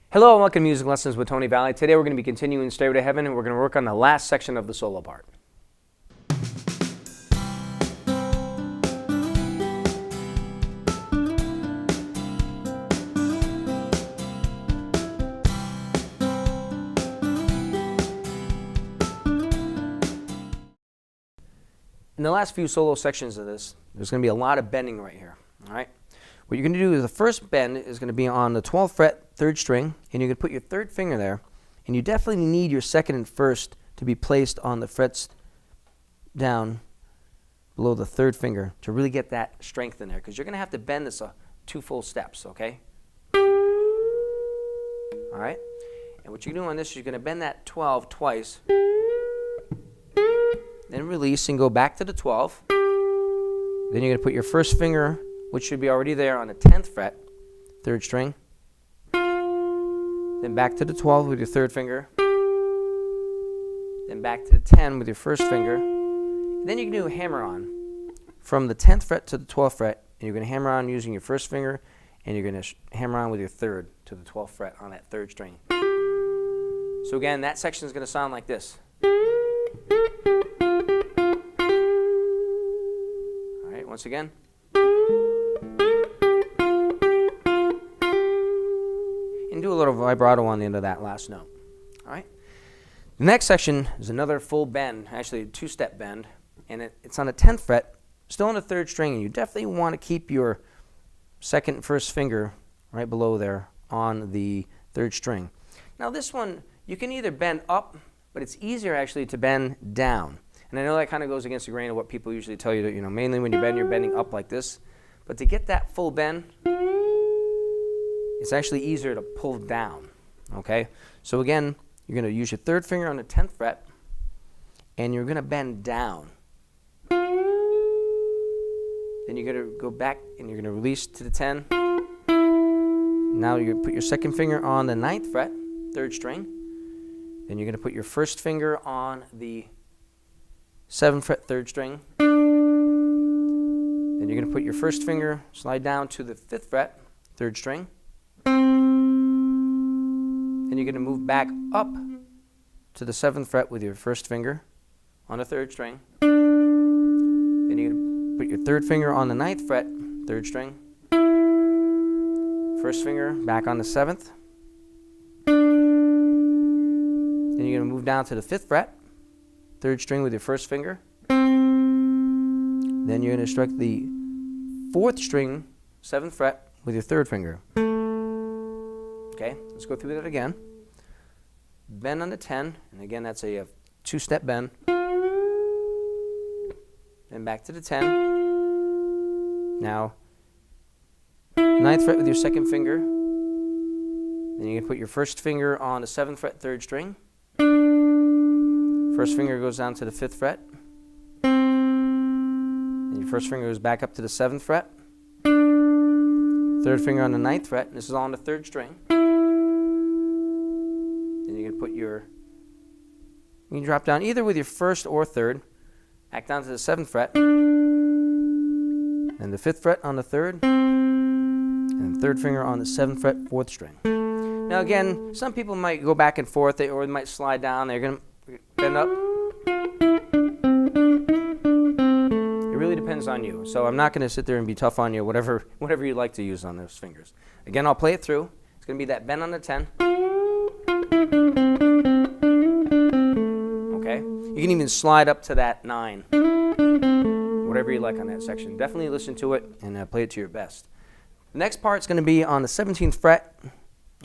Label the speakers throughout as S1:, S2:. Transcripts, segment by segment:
S1: Hello and welcome to Music Lessons with Tony Valley. Today we're going to be continuing Stairway to Heaven and we're going to work on the last section of the solo part. In the last few solo sections of this, there's going to be a lot of bending right here. All right. What you're going to do is the first bend is going to be on the 12th fret, 3rd string, and you're going to put your 3rd finger there. And you definitely need your 2nd and 1st to be placed on the frets down below the 3rd finger to really get that strength in there, because you're going to have to bend this 2 full steps, okay? All right? And what you're doing on this is you're going to bend that 12 twice, then release and go back to the 12. Then you're going to put your 1st finger, which should be already there, on the 10th fret, 3rd string. Then back to the 12 with your 3rd finger. Then back to the 10 with your 1st finger. And then you can do a hammer on from the 10th fret to the 12th fret. And you're going to hammer on using your 1st finger, and you're going to hammer on with your 3rd to the 12th fret on that 3rd string. So again, that section is going to sound like this. All right, once again. And do a little vibrato on the end of that last note. All right. The next section is another full bend, actually a 2-step bend, and it's on the 10th fret, still on the 3rd string, and you definitely want to keep your 2nd and 1st finger right below there on the 3rd string. Now this one, you can either bend up, but it's easier actually to bend down. And I know that kind of goes against the grain of what people usually tell you to, mainly when you bend, you're bending up like this. But to get that full bend, it's actually easier to pull down, okay? So again, you're going to use your 3rd finger on the 10th fret, and you're going to bend down. Then you're going to go back, and you're going to release to the 10. Now you're going to put your 2nd finger on the 9th fret, 3rd string. Then you're going to put your 1st finger on the 7th fret, 3rd string. Then you're going to put your 1st finger, slide down to the 5th fret, 3rd string. Then you're going to move back up to the 7th fret with your 1st finger on the 3rd string. Then you're going to put your 3rd finger on the 9th fret, 3rd string. 1st finger back on the 7th. Then you're going to move down to the 5th fret, 3rd string with your 1st finger. Then you're going to strike the 4th string, 7th fret with your 3rd finger. Okay, let's go through that again. Bend on the 10, and again that's a 2-step bend. Then back to the 10. Now, 9th fret with your 2nd finger. Then you're going to put your 1st finger on the 7th fret, 3rd string. 1st finger goes down to the 5th fret. And your 1st finger goes back up to the 7th fret. 3rd finger on the 9th fret, and this is all on the 3rd string. Then you're going to put you can drop down either with your 1st or 3rd, back down to the 7th fret, and the 5th fret on the 3rd, and the 3rd finger on the 7th fret, 4th string. Now again, some people might go back and forth, or they might slide down. They're going to bend up. It really depends on you. So I'm not going to sit there and be tough on you, whatever you like to use on those fingers. Again, I'll play it through. It's going to be that bend on the 10. Okay? You can even slide up to that 9. Whatever you like on that section. Definitely listen to it and play it to your best. The next part's going to be on the 17th fret.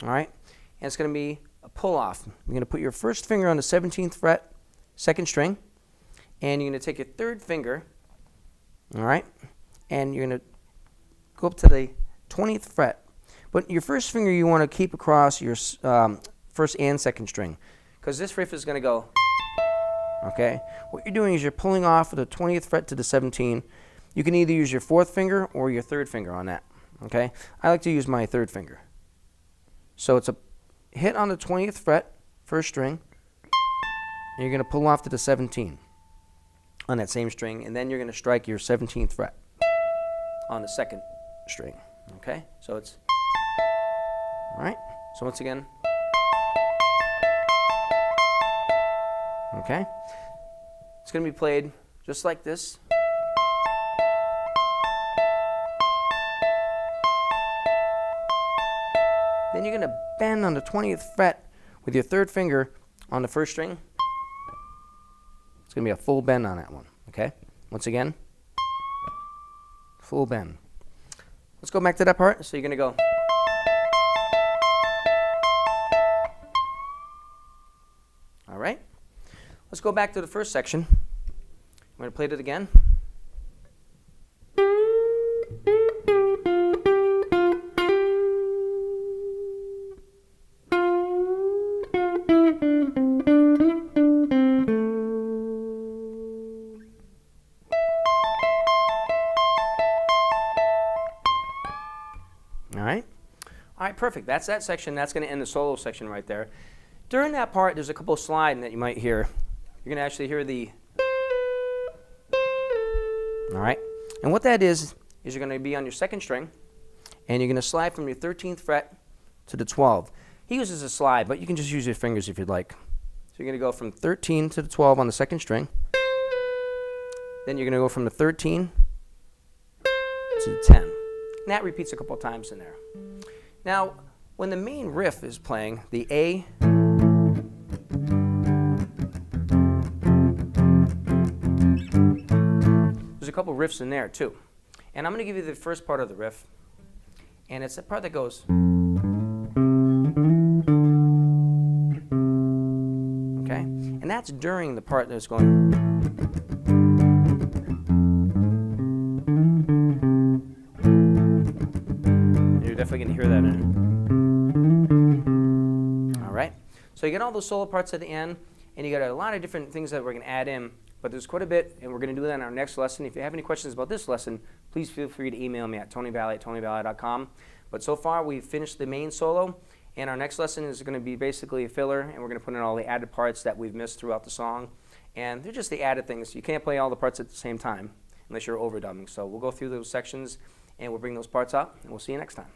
S1: All right? And it's going to be a pull-off. You're going to put your 1st finger on the 17th fret, 2nd string, and you're going to take your 3rd finger, all right, and you're going to go up to the 20th fret. But your 1st finger you want to keep across your 1st and 2nd string, because this riff is going to go, okay? What you're doing is you're pulling off the 20th fret to the 17. You can either use your 4th finger or your 3rd finger on that, okay? I like to use my 3rd finger. So it's a hit on the 20th fret, 1st string, and you're going to pull off to the 17 on that same string, and then you're going to strike your 17th fret on the 2nd string. Okay? So it's, all right? So once again. Okay. It's going to be played just like this. Then you're going to bend on the 20th fret with your third finger on the first string. It's going to be a full bend on that one. Okay? Once again, full bend. Let's go back to that part. So you're going to go. All right. Let's go back to the first section. I'm going to play it again. All right, perfect. That's that section. That's going to end the solo section right there. During that part, there's a couple of sliding that you might hear. You're going to actually hear the. All right. And what that is you're going to be on your second string, and you're going to slide from your 13th fret to the 12. He uses a slide, but you can just use your fingers if you'd like. So you're going to go from 13 to the 12 on the second string. Then you're going to go from the 13 to the 10. And that repeats a couple of times in there. Now, when the main riff is playing, the A, there's a couple riffs in there too. And I'm going to give you the first part of the riff. And it's the part that goes. Okay? And that's during the part that's going. Definitely going to hear that in. All right. So you get all those solo parts at the end, and you got a lot of different things that we're going to add in, but there's quite a bit, and we're going to do that in our next lesson. If you have any questions about this lesson, please feel free to email me at tonyvalley@tonyvalley.com. But so far, we've finished the main solo, and our next lesson is going to be basically a filler, and we're going to put in all the added parts that we've missed throughout the song, and they're just the added things. You can't play all the parts at the same time unless you're overdubbing. So we'll go through those sections, and we'll bring those parts up, and we'll see you next time.